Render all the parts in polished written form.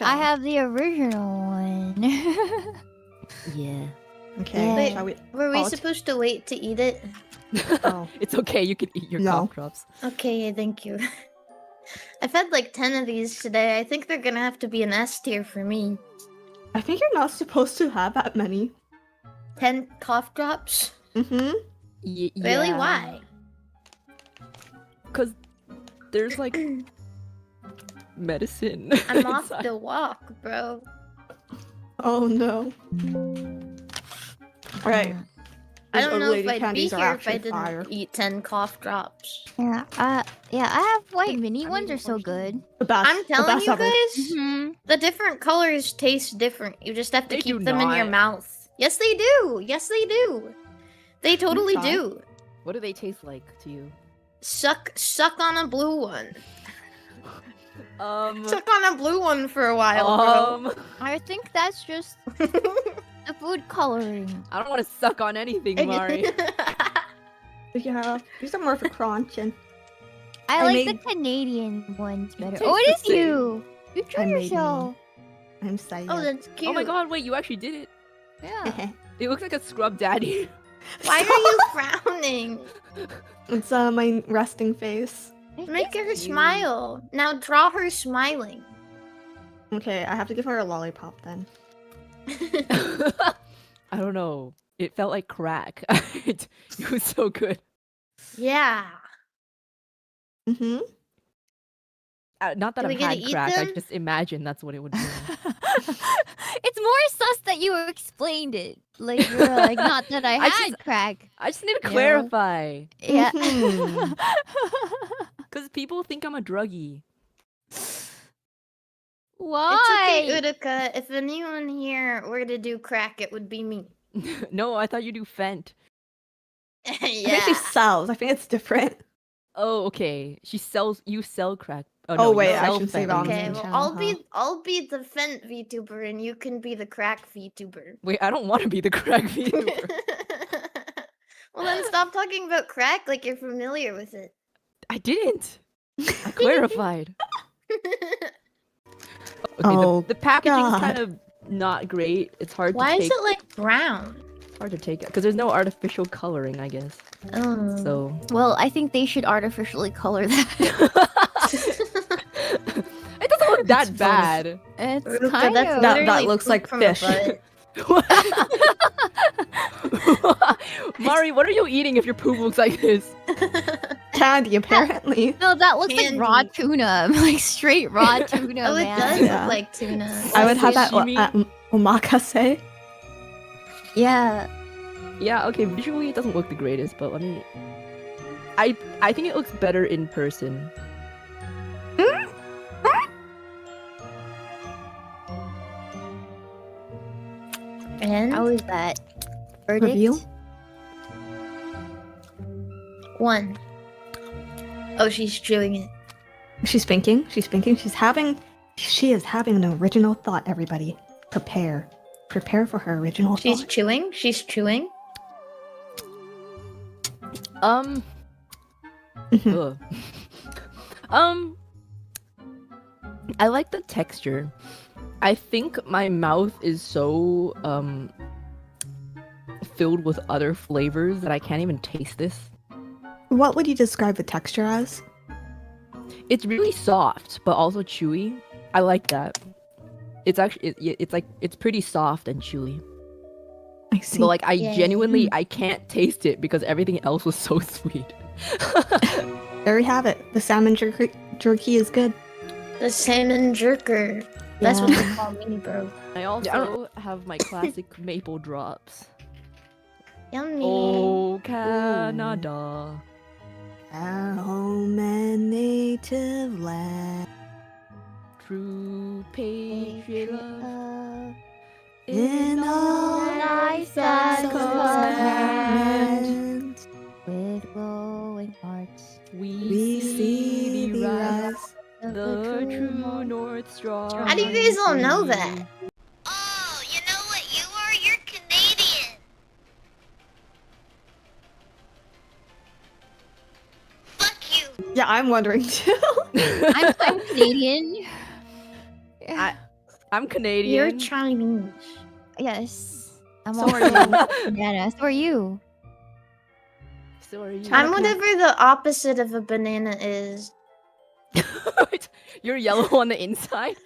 I have the original one. Yeah. Okay. Yeah. Shall we? Were we all supposed to wait to eat it? Oh. It's okay, you can eat your No. cough drops. Okay, thank you. I've had like 10 of these today. I think they're gonna have to be an S tier for me. I think you're not supposed to have that many. 10 cough drops? Mm-hmm. Really? Why? Because there's like medicine. I'm off inside. the walk, bro. Oh no. Alright. I don't know if Lady I'd be candies are here if I actually didn't fire. eat 10 cough drops. Yeah, I have white mini ones are so good. The best. I'm telling the best you ever. guys, Mm-hmm. the different colors taste different. You just have to They keep do them in your not. mouth. Yes, they do. Yes, they do. They totally try. do. What do they taste like to you? Suck on a blue one. Um. Suck on a blue one for a while, I think that's just the food coloring. I don't want to suck on anything, bro. Mari. Yeah. These are more for crunching. I I like made- the Canadian ones better. tastes Oh, it the is same. you. You I tried made yourself. I'm saying. Oh, that's cute. Oh my god, wait, you actually did it. Yeah. It looks like a scrub daddy. Why are you frowning? It's my resting face. Make her smile. Now draw her smiling. Okay, I have to give her a lollipop then. I don't know. It felt like crack. It was so good. Yeah. Mm-hmm. Not that Are we I've gonna had eat crack, I them? just imagine that's what it would be. It's more sus that you explained it. Like you were like, not that I I had just- crack. I just need to Yeah. clarify. Yeah. Mhm. Because people think I'm a druggie. Why? It's okay, Uruka. If anyone here were to do crack, it would be me. No, I thought you do Fent. I think she Yeah. sells. I think it's different. Oh, okay. You sell crack. Oh, Oh, no, you wait, I sell should say Fent. that on the Okay, main well, channel, I'll be the Fent VTuber and you can be the crack VTuber. Wait, I don't want to be the crack VTuber. Well, then stop talking about crack like you're familiar with it. I didn't. I clarified. Okay, Oh, the packaging's God. kind of not great. It's hard Why to is take. it like brown? It's hard to take because there's no artificial coloring, I guess. Oh. So Well, I think they should artificially color that. it doesn't look that It's bad. It's Uruka, kind that's of. That literally looks poop like from a fish. butt. Mari, what are you eating if your poop looks like this? Candy, apparently. No, that looks like raw Candy. tuna. Like straight raw tuna, Oh, it man. does Yeah. look like tuna. I would have that Sashimi? at omakase. Yeah. Yeah, okay, visually it doesn't look the greatest, but let me... I think it looks better in person. And How is that? Verdict? Reveal? 1. Oh, she's chewing it. She's thinking. She's thinking. She is having an original thought, everybody. Prepare. Prepare for her original She's thought. chewing. She's chewing. Mhm. Ugh. I like the texture. I think my mouth is so filled with other flavors that I can't even taste this. What would you describe the texture as? It's really soft, but also chewy. I like that. It's actually it's like it's pretty soft and chewy. I see. But like I Yay. genuinely I can't taste it because everything else was so sweet. There we have it. The salmon jerky is good. The salmon jerker. That's what Yeah. they call me, bro. I also have my classic maple drops. Yummy. Oh, Canada. Our home and native land. True patriot love In all thy thy commands. commands, With glowing hearts. we see thee rise. the true North Star. How do you guys all know that? Oh, you know what you are? You're Canadian. Fuck you. Yeah, I'm wondering too. I'm Canadian. I- I'm Canadian. You're Chinese. Yes. I'm So also are you. banana. So are you. So are you. China- I'm whatever the opposite of a banana is. You're yellow on the inside.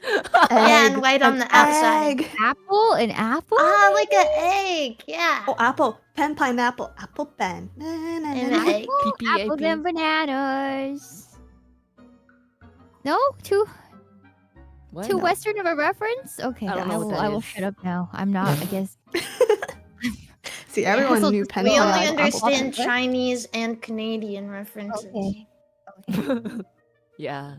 Yeah, and Egg, white on an the outside. egg. Apple? An apple? Ah, like an egg. Yeah. Oh, apple. Pen, pineapple. Apple, pen. Na, na, And na, an na. egg. Apples PPAP. and bananas. No? Too What? too No. Western of a reference? Okay, I don't know what that I will is. shut up now. I'm not, I guess. See, everyone so knew just pen, We Oh, only pineapple. Apple, understand pen. Chinese and Canadian references. Okay. Yeah.